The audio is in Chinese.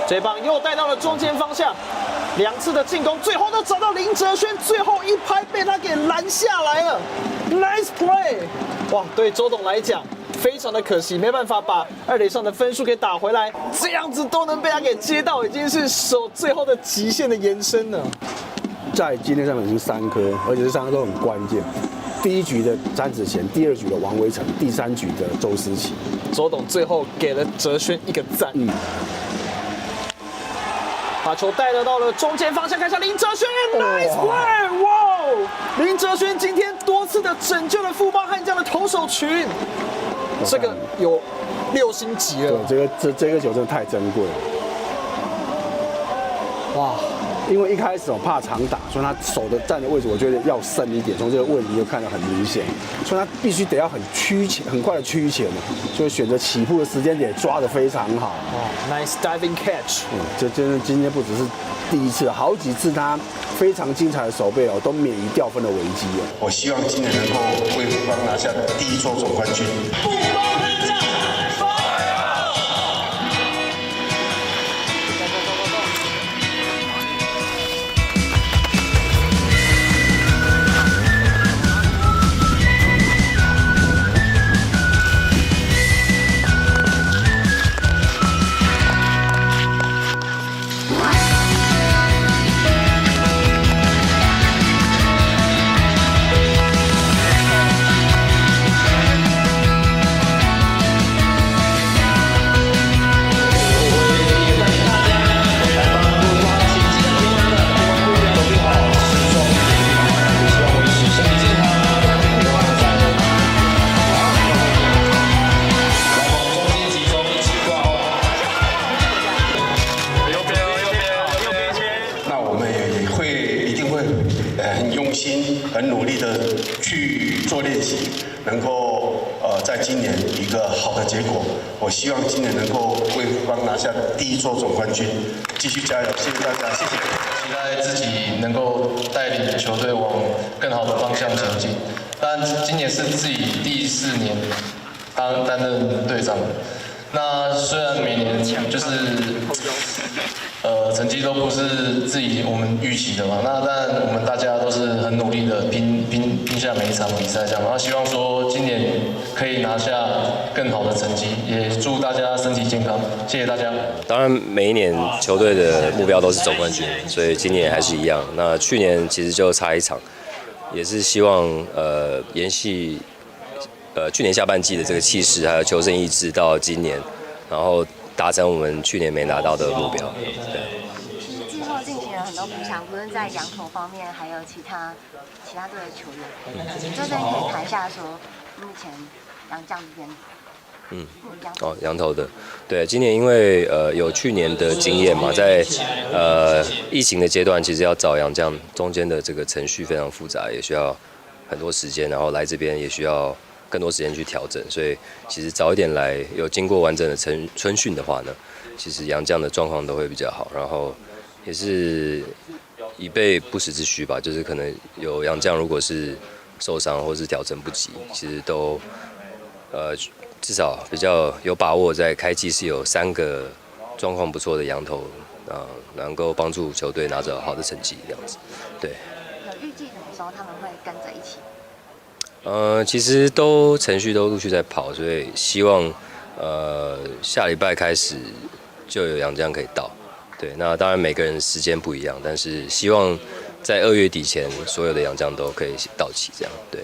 这棒又带到了中间方向，2次的进攻，最后都找到林哲轩，最后一拍被他给拦下来了 ，Nice play！ 哇，对周董来讲非常的可惜，没办法把2垒上的分数给打回来，这样子都能被他给接到，已经是手最后的极限的延伸了。在今天上面已经3颗，而且这3颗都很关键。第1局的詹子贤，第2局的王威成，第3局的周思齐。周董最后给了哲轩一个赞。把球带得到了中间方向，看一下林哲轩 ，Nice play！ 哇，林哲轩今天多次的拯救了富邦悍将的投手群，这个有6星级了。对，这个球真的太珍贵了。哇！因为一开始我怕长打，所以他手的站的位置我觉得要深一点，从这个位置就看得很明显，所以他必须得要很快的趋前，所以选择起步的时间点抓得非常好。Nice diving catch。这真的今天不只是第1次，好几次他非常精彩的守备都免于掉分的危机哦。我希望今年能够为富邦拿下第1座总冠军。富邦悍将。很用心、很努力的去做练习，能够在今年一个好的结果。我希望今年能够为富邦拿下第1座总冠军，继续加油！谢谢大家，谢谢。期待自己能够带领球队往更好的方向前进。当然，今年是自己第4年担任队长。那虽然每年就是成绩都不是我们预期的嘛，那但我们大家都是很努力的拼下每一场比赛这样，然后希望说今年可以拿下更好的成绩，也祝大家身体健康，谢谢大家。当然每一年球队的目标都是总冠军，所以今年还是一样。那去年其实就差1场，也是希望延续去年下半季的这个气势还有求胜意志到今年，然后达成我们去年没拿到的目标。对。季后进行了很多补强，无论在洋投方面，还有其他队的球员。就这边可以谈一下说，目前洋将这边。洋投的，对，今年因为有去年的经验嘛，在疫情的阶段，其实要找洋将中间的这个程序非常复杂，也需要很多时间，然后来这边也需要更多时间去调整，所以其实早一点来，有经过完整的春训的话呢，其实洋将的状况都会比较好，然后也是以备不时之需吧，就是可能有洋将如果是受伤或是调整不及，其实都至少比较有把握，在开季是有3个状况不错的洋投，能够帮助球队拿着好的成绩这样子。对。预计什么时候他们会跟着一起？其实程序都陆续在跑，所以希望下礼拜开始就有洋将可以到。对，那当然每个人时间不一样，但是希望在2月底前所有的洋将都可以到齐，这样对。